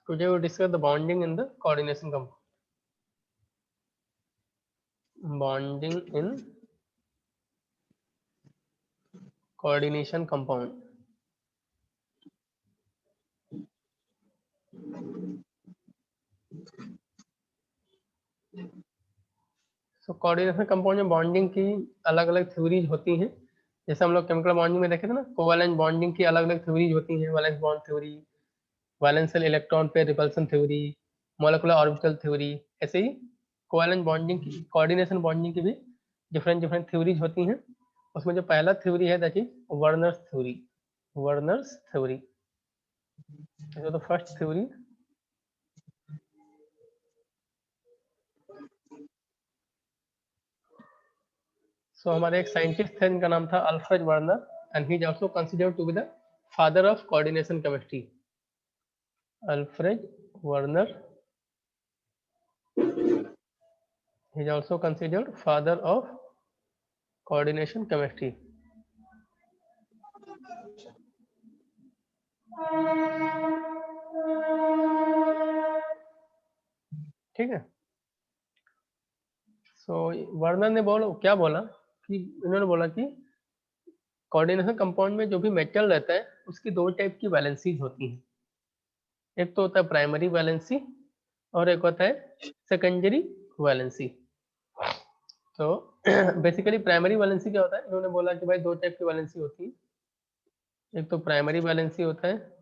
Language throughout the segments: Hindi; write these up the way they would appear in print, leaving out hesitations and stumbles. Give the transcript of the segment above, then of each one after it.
Today we discuss the bonding in the coordination compound. Bonding in coordination compound. So coordination compound में बॉन्डिंग की अलग अलग थ्योरीज होती हैं। जैसे हम लोग केमिकल बॉन्डिंग में देखे थे ना, कोवैलेंट बॉन्डिंग की अलग अलग थ्योरीज होती हैं। Valence bond theory, valence shell electron pair repulsion theory, molecular orbital theory. ऐसे ही कोवैलेंट बॉन्डिंग की, कोऑर्डिनेशन बॉन्डिंग की भी डिफरेंट डिफरेंट थ्योरीज होती हैं। उसमें जो पहला थ्योरी है that is Werner's theory. Werner's theory is the first theory. So हमारे एक साइंटिस्ट थे जिनका नाम था Alfred Werner, and he is also considered to be the father of coordination chemistry. Alfred Werner, he is also considered father of coordination chemistry. ठीक है। सो वर्नर ने क्या बोला कि इन्होंने बोला कि कोऑर्डिनेशन कंपाउंड में जो भी मेटल रहता है उसकी दो टाइप की वैलेंसीज होती हैं। एक तो होता है प्राइमरी वैलेंसी और एक होता है सेकेंडरी वैलेंसी। तो बेसिकली प्राइमरी वैलेंसी क्या होता है, इन्होंने बोला कि भाई दो टाइप की वैलेंसी होती है। एक तो प्राइमरी वैलेंसी होता है,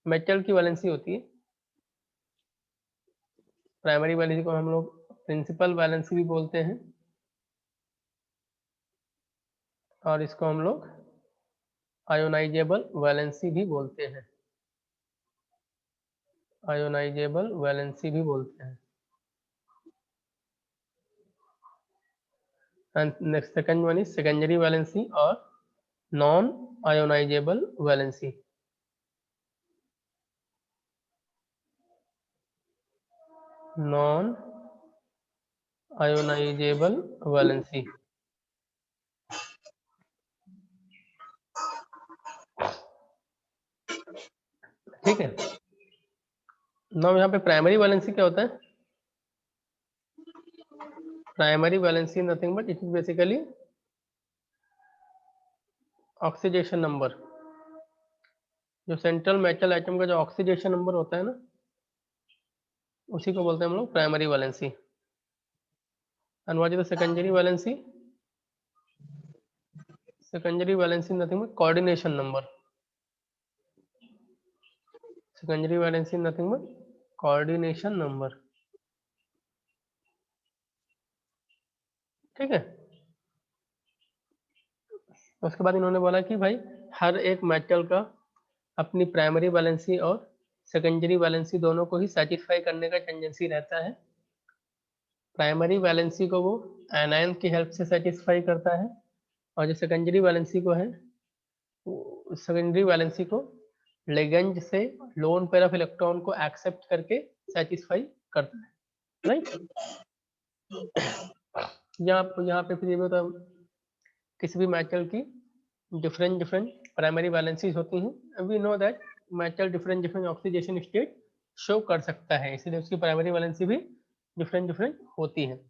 मेटल की वैलेंसी होती है। प्राइमरी वैलेंसी को हम लोग प्रिंसिपल वैलेंसी भी बोलते हैं, और इसको हम लोग आयोनाइजेबल वैलेंसी भी बोलते हैं। आयोनाइजेबल वैलेंसी भी बोलते हैं। And next second one is secondary valency और non ionisable valency. Non ionisable valency. ठीक है। नाउ यहाँ पे प्राइमरी वैलेंसी क्या होता है? Primary valency nothing but it is basically oxidation number. जो सेंट्रल मेटल एटम का जो ऑक्सीडेशन नंबर होता है ना, उसी को बोलते हैं हम लोग primary valency. And what is the secondary valency? Secondary valency nothing but coordination number. Secondary valency nothing but coordination number. ठीक है। उसके बाद इन्होंने बोला कि भाई हर एक मेटल का अपनी प्राइमरी वैलेंसी और सेकेंडरी वैलेंसी दोनों को ही सेटिस्फाई करने का टेंडेंसी रहता है। प्राइमरी वैलेंसी को वो एनायन की हेल्प से सेटिस्फाई करता है, और जो सेकेंडरी वैलेंसी को है, सेकेंडरी वैलेंसी को लिगेंड से लोन पेयर ऑफ इलेक्ट्रॉन को एक्सेप्ट करके सेटिस्फाई करता है। राइट। यहाँ पे फिर ये होता है किसी भी मेटल की डिफरेंट डिफरेंट प्राइमरी वैलेंसीज होती हैं। We know that metal different different oxidation state show कर सकता है, इसलिए उसकी प्राइमरी वैलेंसी भी डिफरेंट डिफरेंट होती है।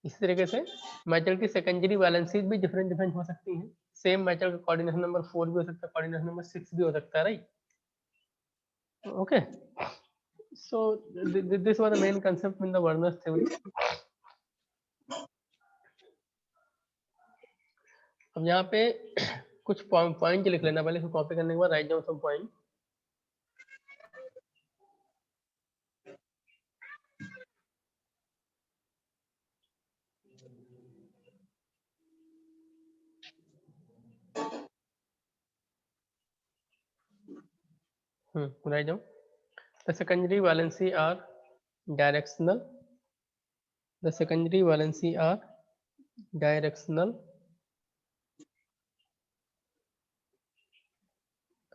इसी तरीके से मेटल की सेकेंडरी वैलेंसीज भी डिफरेंट डिफरेंट हो सकती हैं। सेम मेटल का कोऑर्डिनेशन नंबर 4 भी हो सकता है, कोऑर्डिनेशन नंबर 6 भी हो सकता है। Right. Okay. So this was the main concept in the Werner's theory. अब यहाँ पे कुछ पॉइंट लिख लेना पहले, कॉपी करने के बाद write down some point. Write down. The secondary valency are directional. The secondary valency are directional,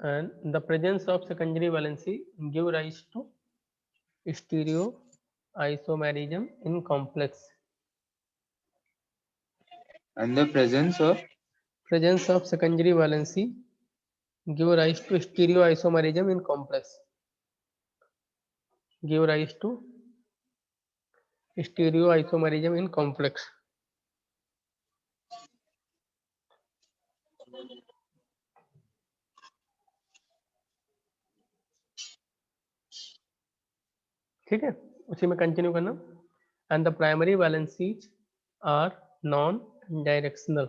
and the presence of secondary valency give rise to stereoisomerism in complex. And the presence of secondary valency give rise to stereoisomerism in complex. Give rise to stereoisomerism in complex. ठीक है, उसी में कंटिन्यू करना। And the primary valencies are non directional,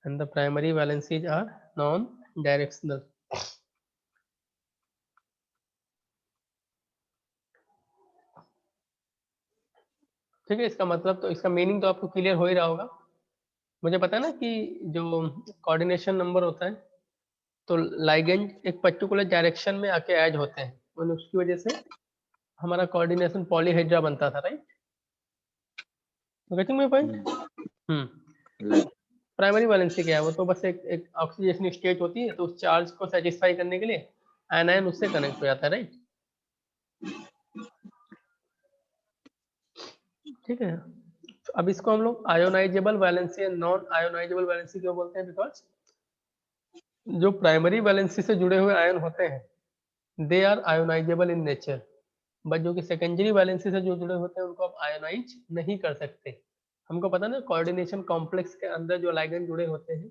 and the primary valencies are non directional. ठीक है, इसका मतलब तो इसका मीनिंग तो आपको क्लियर हो ही रहा होगा। मुझे पता है ना कि जो कोऑर्डिनेशन नंबर होता है तो लाइगेंड एक पर्टिकुलर डायरेक्शन में आके ऐड होते हैं और उसकी वजह से हमारा कोऑर्डिनेशन पॉलीहेड्रा बनता था, right? Getting my point? Primary valency क्या है? वो तो बस एक ऑक्सीडेशन स्टेट होती है, तो उस चार्ज को सेटिस्फाई करने के लिए आयन उससे कनेक्ट हो जाता है, राइट? ठीक है, अब इसको हम लोग ionisable valency and non ionisable valency क्यों बोलते हैं? बिकॉज जो प्राइमरी वैलेंसी से जुड़े हुए आयन होते हैं they are ionizable in nature, but जो कि सेकेंडरी वैलेंसी से जो जुड़े होते हैं उनको आप आयोनाइज नहीं कर सकते। हमको पता ना कोऑर्डिनेशन कॉम्प्लेक्स के अंदर जो लाइगेंड जुड़े होते हैं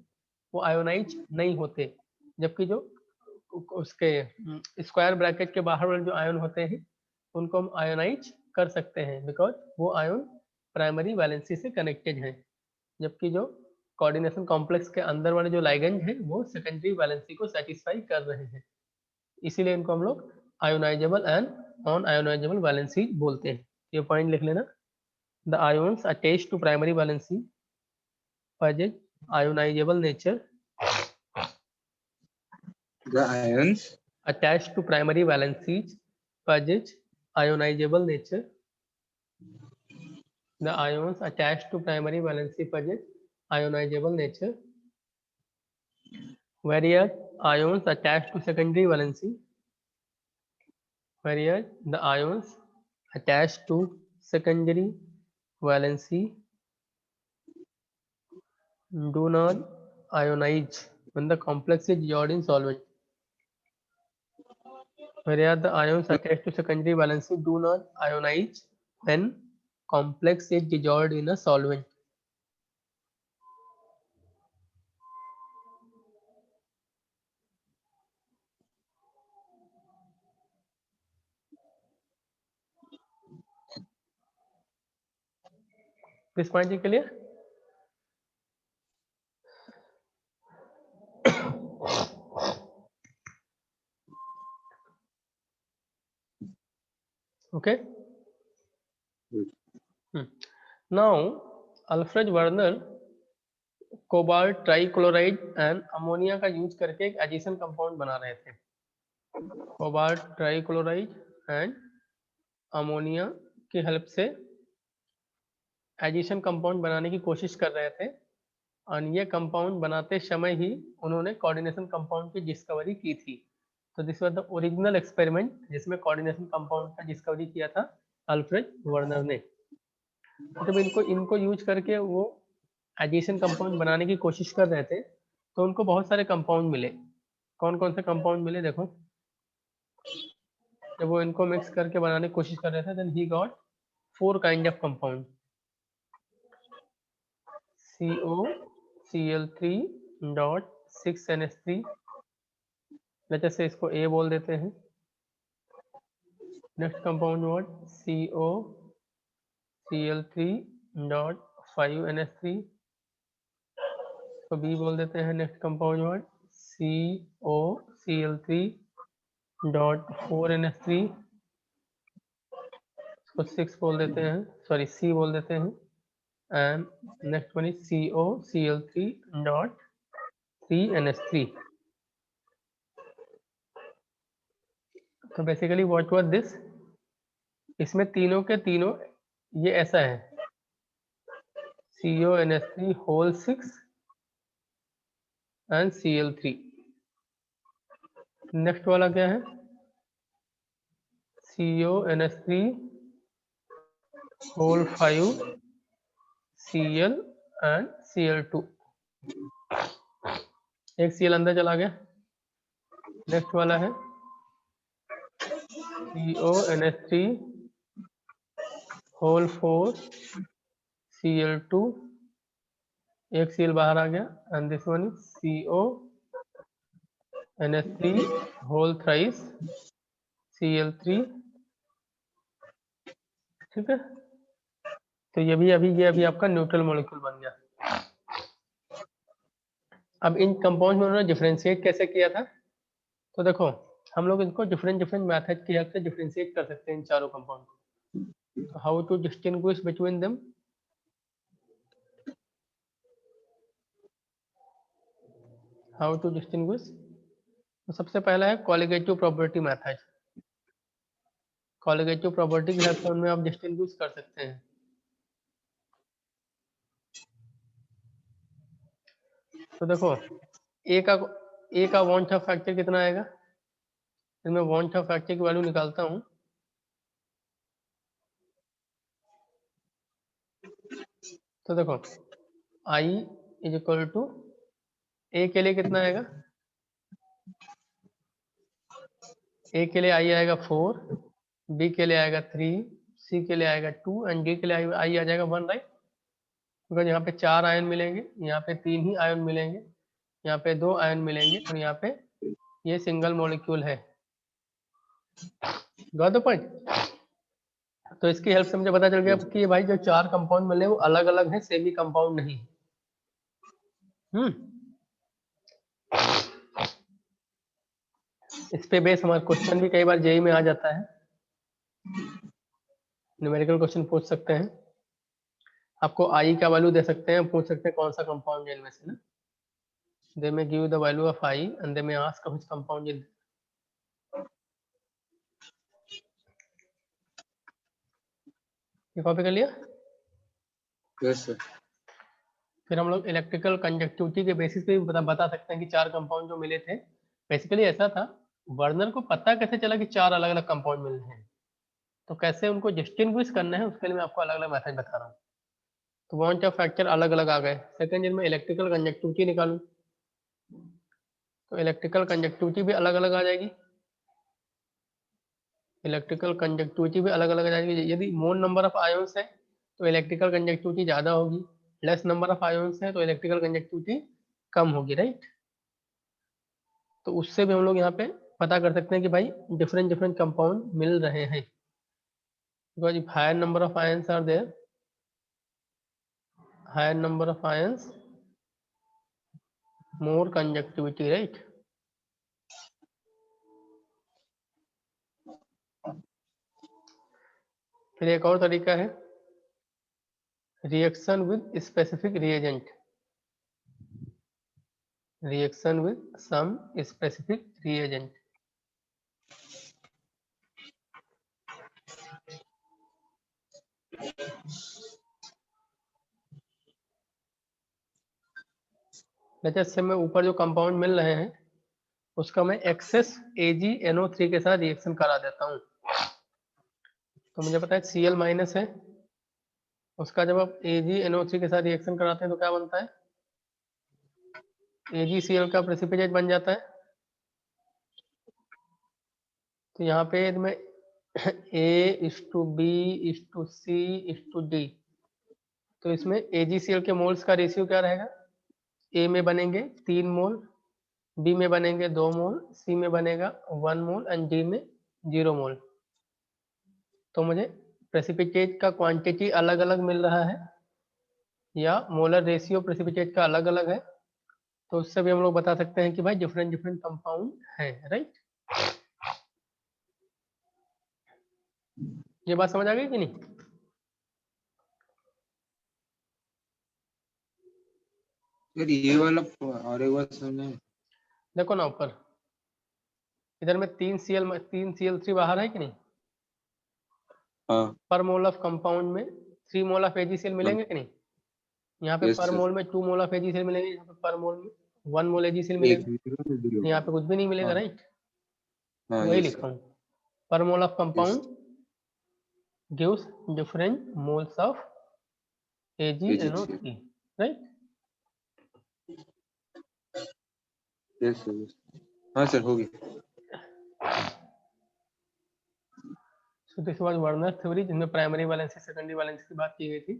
वो आयोनाइज नहीं होते, जबकि जो उसके स्क्वायर ब्रैकेट के बाहर वाले जो आयन होते हैं उनको हम आयोनाइज कर सकते हैं बिकॉज वो आयन प्राइमरी वैलेंसी से कनेक्टेड हैं, जबकि जो कोऑर्डिनेशन कॉम्प्लेक्स के अंदर वाले जो लाइगेंड हैं वो सेकेंडरी वैलेंसी को सेटिस्फाई कर रहे हैं, इसीलिए इनको हम लोग ionizable and non ionisable valency बोलते हैं। ये पॉइंट लिख लेना। The ions attached to primary valency possess ionizable nature. The ions attached to primary valencies possess ionizable nature. The ions attached to primary valency possess ionizable nature, whereas ions attached to secondary valency, whereas the ions attached to secondary valency do not ionize when the complex is dissolved in solvent. Whereas the ions attached to secondary valency do not ionize when complex is dissolved in a solvent. This point is clear? Okay. Now Alfred Werner cobalt trichloride and ammonia का यूज करके एक एडिशन कंपाउंड बना रहे थे। कोबाल्ट ट्राइक्लोराइड एंड अमोनिया की हेल्प से एडिशन कंपाउंड बनाने की कोशिश कर रहे थे और ये कंपाउंड बनाते समय ही उन्होंने कोऑर्डिनेशन कंपाउंड की डिस्कवरी की थी। तो this was the original experiment जिसमें कोऑर्डिनेशन कंपाउंड का डिस्कवरी किया था अल्फ्रेड वर्नर ने। जब इनको यूज करके वो एडिशन कंपाउंड बनाने की कोशिश कर रहे थे तो उनको बहुत सारे कंपाउंड मिले। कौन कौन से कंपाउंड मिले देखो। जब वो इनको मिक्स करके बनाने की कोशिश कर रहे थे then he got 4 kind of compound. COCl3.6NH3, let us से इसको A बोल देते हैं। नेक्स्ट कंपाउंड वर्ड COCl3.5NH3 तो B बोल देते हैं। नेक्स्ट कंपाउंड वर्ड COCl3.4NH3 इसको 6 बोल देते हैं, सॉरी C बोल देते हैं। And next one is COCl3.3NH3। तो बेसिकली व्हाट वाज दिस, इसमें तीनों के तीनों ये ऐसा है CONH3 whole 6 and Cl3। Next वाला क्या है CONH3 whole 5 Cl and Cl2। एक Cl अंदर चला गया। नेक्स्ट वाला है CONH3 होल 4 Cl2, एक Cl बाहर आ गया, and this one is CONH3 whole thrice Cl3, ठीक है। तो ये अभी आपका न्यूट्रल मॉलिक्यूल बन गया। अब इन कंपाउंड में उन्होंने डिफरेंशिएट कैसे किया था, तो देखो हम लोग इनको डिफरेंट मेथड की हेल्प से डिफरेंशिएट कर सकते हैं इन चारों कंपाउंड को। तो how to distinguish between them, how to distinguish, तो सबसे पहला है colligative property method. Colligative property की हेल्प से उनमें आप डिस्टिंग्विश कर सकते हैं। तो देखो ए का वांट ऑफ फैक्टर कितना आएगा, फिर मैं वांट ऑफ फैक्टर की वैल्यू निकालता हूँ। तो देखो I इज इक्वल टू, ए के लिए कितना आएगा, ए के लिए I आएगा 4, बी के लिए आएगा 3, सी के लिए आएगा 2 एंड डी के लिए I आ जाएगा 1, राइट। बिकॉज यहाँ पे 4 आयन मिलेंगे, यहाँ पे 3 ही आयन मिलेंगे, यहाँ पे 2 आयन मिलेंगे और यहाँ पे ये सिंगल मॉलिक्यूल है। Got the point. तो इसकी हेल्प से मुझे पता चल गया कि ये भाई जो 4 कंपाउंड मिले वो अलग अलग है, सेमी कंपाउंड नहीं। इस पे बेस हमारा क्वेश्चन भी कई बार जेई में आ जाता है, न्यूमेरिकल क्वेश्चन पूछ सकते हैं। आपको आई का वैल्यू दे सकते हैं, पूछ सकते हैं कौन सा कंपाउंड है इनमें से ना। दे में give the value of I and they में आस्क व्हिच कंपाउंड इज। ये कॉपी कर लिया। Yes sir. फिर हम लोग इलेक्ट्रिकल कंडक्टिविटी के बेसिस पे भी बता सकते हैं कि 4 कंपाउंड जो मिले थे, बेसिकली ऐसा था, वर्नर को पता कैसे चला कि 4 अलग अलग कंपाउंड मिले हैं, तो कैसे उनको डिस्टिंग्विश करना है उसके लिए मैं आपको अलग अलग मेथड बता रहा हूँ। तो वांट ऑफ फैक्टर अलग अलग आ गए। सेकंड जिनमें इलेक्ट्रिकल कंडक्टिविटी निकालूं, तो इलेक्ट्रिकल कंडक्टिविटी भी अलग अलग आ जाएगी। इलेक्ट्रिकल कंडक्टिविटी भी अलग अलग आ जाएगी। यदि मोल नंबर ऑफ आयोन्स है तो इलेक्ट्रिकल कंडक्टिविटी ज़्यादा होगी, लेस नंबर ऑफ आयोन्स है तो इलेक्ट्रिकल कंडक्टिविटी कम होगी, राइट। तो उससे भी हम लोग यहाँ पे पता कर सकते हैं कि भाई डिफरेंट कंपाउंड मिल रहे हैं। Because if higher number of ions are there, higher number of ions more conductivity, right. फिर एक और तरीका है reaction with specific reagent, reaction with some specific reagent. जैसे मैं ऊपर जो कंपाउंड मिल रहे हैं उसका मैं एक्सेस AgNO3 के साथ रिएक्शन करा देता हूँ। तो मुझे पता है Cl माइनस है, उसका जब आप AgNO3 के साथ रिएक्शन कराते हैं तो क्या बनता है, AgCl का प्रेसिपिटेट बन जाता है। तो यहाँ पे मैं A:B:C:D, तो इसमें AgCl के मोल्स का रेशियो क्या रहेगा, A में बनेंगे 3 मोल, B में बनेंगे 2 मोल, C में बनेगा 1 मोल एंड D में 0 मोल। तो मुझे प्रेसिपिटेट का क्वांटिटी अलग अलग मिल रहा है या मोलर रेशियो प्रेसिपिटेट का अलग अलग है, तो उससे भी हम लोग बता सकते हैं कि भाई डिफरेंट कंपाउंड है, राइट। ये बात समझ आ गई कि नहीं। यार ये वाला और एक बात समझे। देखो ना ऊपर इधर में 3Cl3 बाहर है कि नहीं। हाँ पर मोल ऑफ कंपाउंड में 3 मोल ऑफ AgCl मिलेंगे कि नहीं। यहाँ पे यस पर सर। मोल में 2 मोल ऑफ AgCl मिलेंगे, यहाँ पे पर मोल में 1 मोल AgCl एक मिलेगा, यहाँ पे कुछ भी नहीं मिलेगा, हाँ राइट। हाँ वही यस लिखा सर। हूँ, पर mole of yes compound gives different moles of AgNO3, right? Yes sir. हाँ सर होगी। So this was Werner theory, जिसमें प्राइमरी वैलेंसी सेकेंडरी वैलेंसी की बात की गई थी।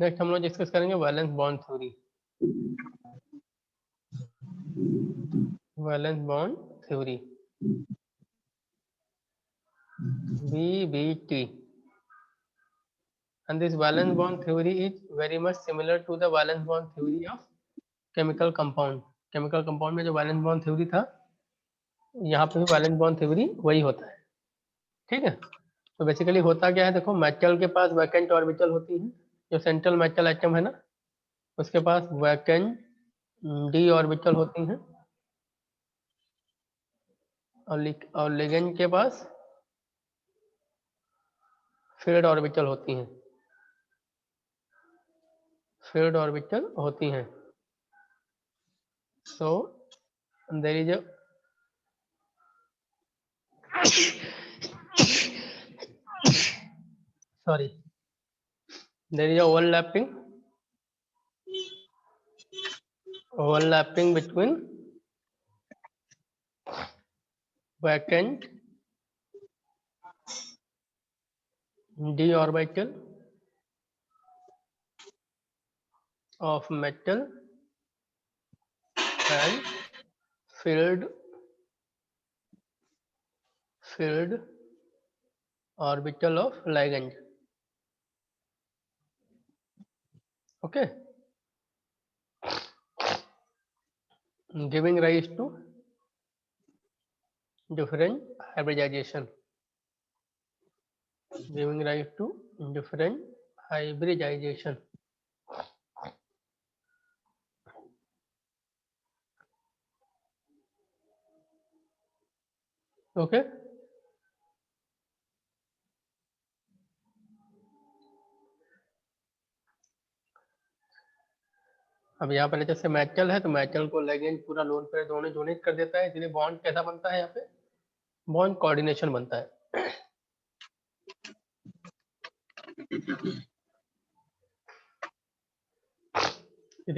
नेक्स्ट हम लोग डिस्कस करेंगे valence bond theory. Valence bond theory, VBT, and this valence bond theory is very much similar to the valence bond theory of chemical compound। chemical compound में जो valence bond theory था, यहाँ पे भी valence bond theory वही होता है। ठीक है, तो बेसिकली होता क्या है, देखो मेटल के पास वैकेंट ऑर्बिटल होती है, जो सेंट्रल मेटल एटम है ना, उसके पास वैकेंट d ऑर्बिटल होती हैं, और लिगेंड के पास फील्ड ऑर्बिटल होती हैं, फील्ड ऑर्बिटल होती हैं। So there is a sorry, there is a overlapping between vacant d orbital of metal and filled orbital of ligand। Okay, giving rise to different hybridization, giving rise to different hybridization। Okay, अब यहाँ पर जैसे मेटल है तो मेटल को लिगेंड पूरा लोन पे दोनों डोनेट कर देता है, इसलिए बॉन्ड कैसा बनता है, यहाँ पे बॉन्ड कोऑर्डिनेशन बनता है।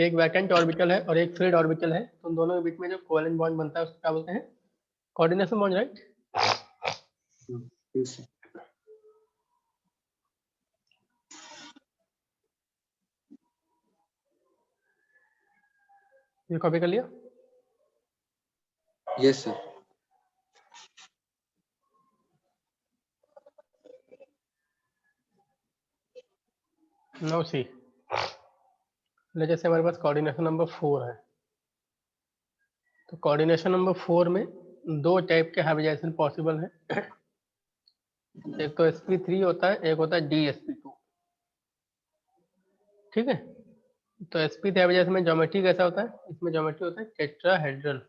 एक वैकेंट ऑर्बिटल है और एक फील्ड ऑर्बिटल है, तो उन दोनों के बीच में जो कोवेलेंट बॉन्ड बनता है उसको क्या बोलते हैं, coordination bond, right. Yes, sir. ये कॉपी कर लिया। Yes, sir. नो सी, जैसे हमारे पास कोऑर्डिनेशन नंबर 4 है, तो कोऑर्डिनेशन नंबर 4 में दो टाइप के हाइब्रिडाइजेशन पॉसिबल है। एक तो sp3 होता है, एक होता है dsp2। ठीक है, तो sp3 हाइब्रिडाइजेशन में ज्योमेट्री कैसा होता है, इसमें ज्योमेट्री होता है टेट्राहेड्रल।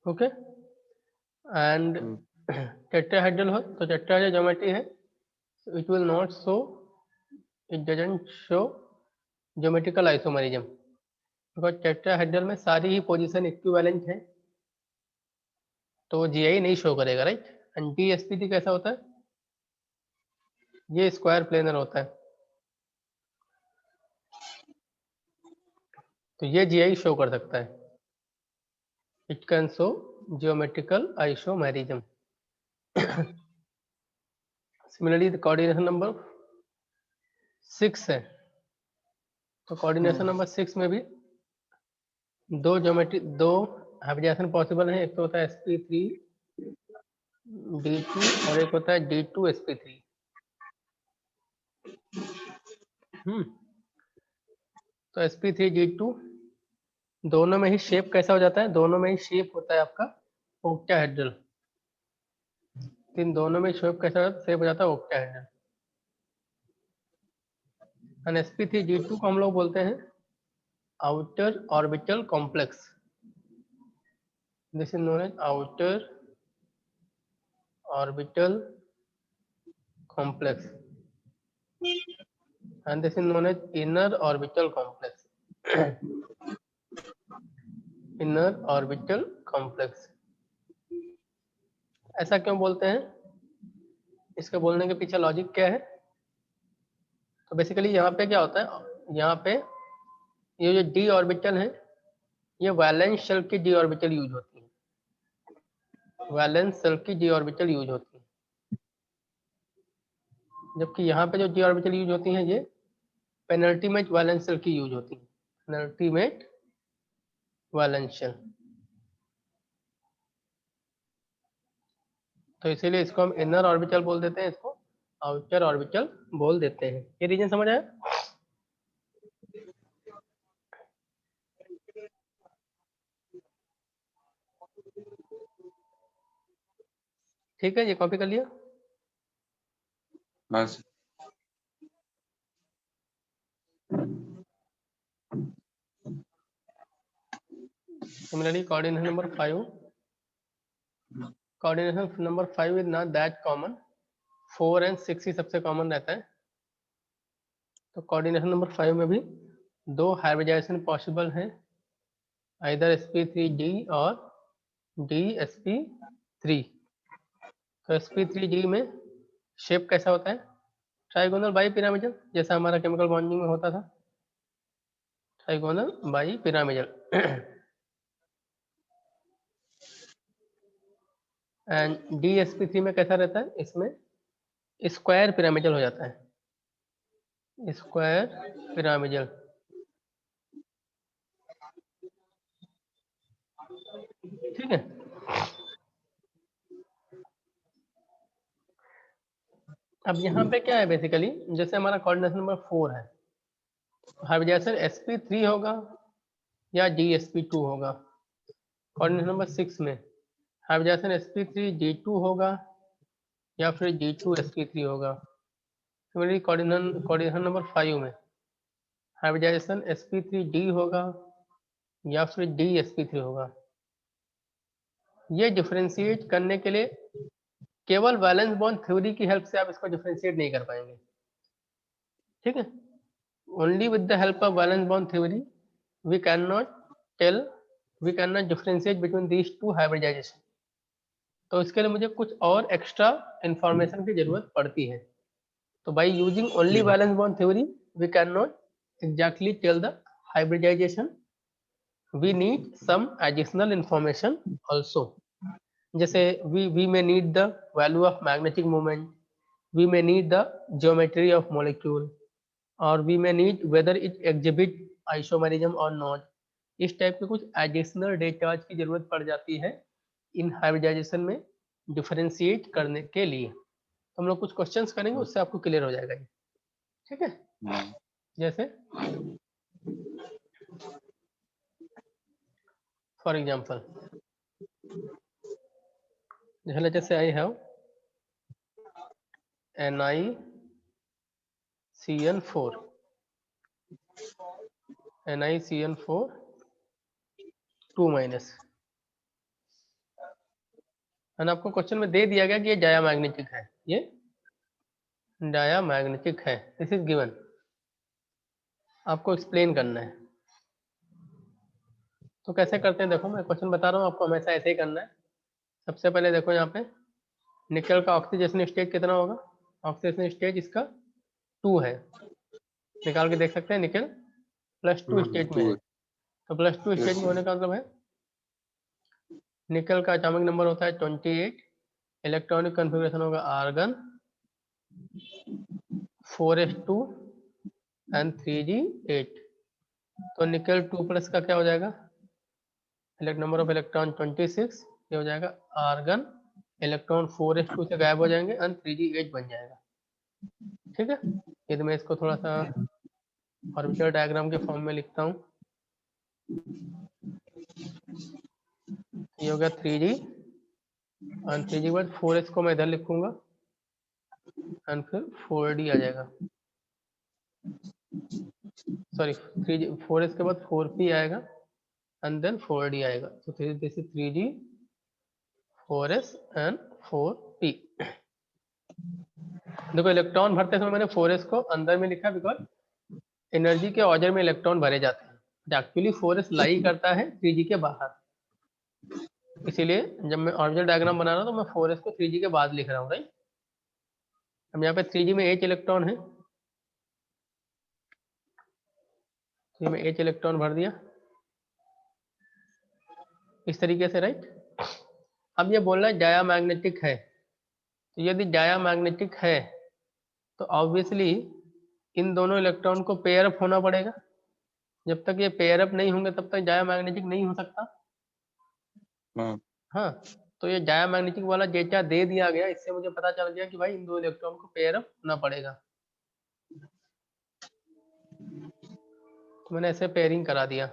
ओके, एंड टेट्राहेड्रल हो तो टेट्राहेड्रल ज्योमेट्री है, it will not show, it doesn't show geometrical isomerism, because tetrahedral में सारी ही पोजीशन इक्विवेलेंट है, तो जीआई नहीं शो करेगा, राइट। एंड डीएसपीटी कैसा होता है, ये स्क्वायर प्लेनर होता है, तो ये जीआई शो कर सकता है, it can show geometrical isomerism. Similarly coordination number 6 है, तो कोऑर्डिनेशन नंबर 6 में भी दो हाइब्रिडाइजेशन पॉसिबल है, एक तो होता है sp3 d2 और एक होता है d2 sp3। तो sp3 d2 दोनों में ही शेप कैसा हो जाता है, दोनों में ही शेप होता है आपका ओक्टाहेड्रल। इन दोनों में शेप कैसा शेप हो जाता है ओक्टाहेड्रल। एंड sp3 d2 को हम लोग बोलते हैं outer orbital complex, this is known as outer orbital complex, and this is known as inner orbital complex। inner orbital complex ऐसा क्यों बोलते हैं, इसके बोलने के पीछे लॉजिक क्या है, तो बेसिकली यहाँ पे क्या होता है, यहाँ पे ये जो डी ऑर्बिटल है ये वैलेंस शेल की डी ऑर्बिटल यूज होती है, वैलेंस शेल की डी ऑर्बिटल यूज होती है, जबकि यहाँ पे जो डी ऑर्बिटल यूज होती हैं ये पेनल्टीमेट वैलेंस शेल की यूज होती है, पेनल्टीमेट वैलेंस शेल। तो इसीलिए इसको हम इनर ऑर्बिटल बोल देते हैं, इसको आउटर ऑर्बिटल बोल देते हैं। ये रीजन समझ आया? ठीक है, ये कॉपी कर लिया। बस Similarly, coordination number 5. Coordination number 5 is not that common. 4 and 6 ही सबसे कॉमन रहता है। तो कोऑर्डिनेशन नंबर 5 में भी दो हाइब्रिडाइजेशन पॉसिबल है, आइदर sp3d और dsp3। तो sp3d में शेप कैसा होता है? ट्राइगोनल बाई पिरामिडल, जैसा हमारा केमिकल बॉन्डिंग में होता था, trigonal bi pyramidal. And dsp3 में कैसा रहता है? इसमें स्क्वायर पिरामिडल हो जाता है, स्क्वायर पिरामिडल। ठीक है, अब यहाँ पे क्या है बेसिकली, जैसे हमारा कोऑर्डिनेशन नंबर 4 है, हाइब्रिडाइजेशन sp3 होगा या dsp2 होगा। कोऑर्डिनेशन नंबर 6 में हाइब्रिडाइजेशन sp3d2 होगा या फिर d2 sp3 होगा। सिमिलरली कोऑर्डिनेशन नंबर 5 में हाइब्रिडाइजेशन sp3d होगा या फिर dsp3 होगा। ये डिफरेंशिएट करने के लिए केवल वैलेंस बॉन्ड थ्योरी की हेल्प से आप इसको डिफरेंशिएट नहीं कर पाएंगे। ठीक है, only with the help of valence bond theory we can not differentiate between these two hybridisation. तो इसके लिए मुझे कुछ और एक्स्ट्रा इंफॉर्मेशन की जरूरत पड़ती है। तो by using only valence bond theory we can not exactly tell the hybridisation, we need some additional information also. जैसे we may need the value of magnetic moment, we may need the geometry of molecule, और we may need whether it exhibit isomerism or not। इस टाइप के कुछ एडिशनल डेटाज की जरूरत पड़ जाती है इन हाइब्रिडाइजेशन में डिफरेंशिएट करने के लिए। तो हम लोग कुछ क्वेश्चंस करेंगे, उससे आपको क्लियर हो जाएगा ये। ठीक है, जैसे for example let us say I have NiCN4 2 minus, आपको क्वेश्चन में दे दिया गया कि ये डायामैग्नेटिक है, ये डायामैग्नेटिक है, दिस इज गिवन। आपको एक्सप्लेन करना है। तो कैसे करते हैं, देखो मैं क्वेश्चन बता रहा हूँ आपको, हमेशा ऐसे ही करना है। सबसे पहले देखो यहाँ पे निकल का ऑक्सीडेशन स्टेट कितना होगा, ऑक्सीडेशन स्टेट इसका 2 है, निकाल के देख सकते हैं, निकल +2 स्टेट में है। तो +2 स्टेट में होने का मतलब है निकल का एटॉमिक नंबर होता है 28, इलेक्ट्रॉनिक कन्फिग्रेशन होगा आर्गन 4s2 एंड 3g8। तो निकल 2+ का क्या हो जाएगा, नंबर ऑफ इलेक्ट्रॉन 26, ये हो जाएगा आर्गन, इलेक्ट्रॉन 4s2 से गायब हो जाएंगे एंड 3g8 बन जाएगा। ठीक है, यदि मैं इसको थोड़ा सा ऑर्बिटल डायग्राम के फॉर्म में लिखता हूँ, ये हो गया 3g एंड 3g के बाद 4s को मैं इधर लिखूंगा एंड फिर 4d आ जाएगा, सॉरी 3g 4s के बाद 4p आएगा एंड देन 4d आएगा। तो this is 3g 4s and 4p। देखो इलेक्ट्रॉन भरते समय मैंने 4s को अंदर में लिखा बिकॉज एनर्जी के ऑर्डर में इलेक्ट्रॉन भरे जाते हैं, एक्चुअली 4s लाई करता है 3g के बाहर, इसीलिए जब मैं ऑर्बिटल डायग्राम बना रहा हूँ तो मैं 4s को 3g के बाद लिख रहा हूँ, राइट। अब यहाँ पे 3g में H इलेक्ट्रॉन है, तो मैं H इलेक्ट्रॉन भर दिया, इस तरीके से, राइट। अब ये बोलना है डायामैग्नेटिक है, तो यदि डायामैग्नेटिक है तो ऑब्वियसली इन दोनों इलेक्ट्रॉन को पेयर अप होना पड़ेगा। जब तक ये पेयर अप नहीं होंगे तब तक डायामैग्नेटिक नहीं हो सकता। हाँ, तो ये डायामैग्नेटिक वाला डेटा दे दिया गया, इससे मुझे पता चल गया कि भाई इन दो इलेक्ट्रॉन को पेयर अप होना पड़ेगा, तो मैंने ऐसे पेयरिंग करा दिया।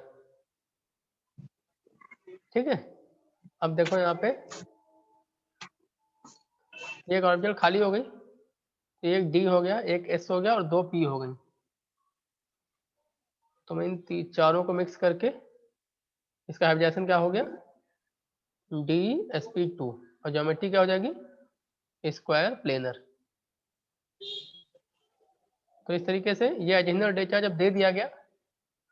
ठीक है, अब देखो यहाँ पे एक ऑर्बिटल खाली हो गई, एक डी हो गया, एक एस हो गया और दो पी हो गई। तो मैं इन चारों को मिक्स करके इसका हाइब्रिडाइजेशन क्या हो गया, DsP2, और ज्योमेट्री क्या हो जाएगी, स्क्वायर प्लेनर। तो इस तरीके से ये ओरिजिनल डेटा जब दे दिया गया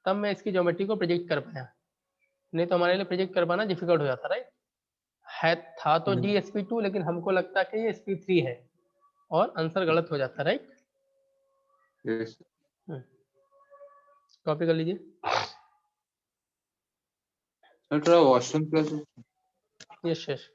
तब मैं इसकी ज्योमेट्री को प्रिडिक्ट कर पाया, नहीं तो हमारे लिए प्रिडिक्ट कर पाना डिफिकल्ट हो जाता, राइट। था तो DsP2 लेकिन हमको लगता है कि ये sp3 है और आंसर गलत हो जाता, राइट। Yes. कॉपी कर लीजिए। Sir, थोड़ा वॉशरूम प्लस यस यस।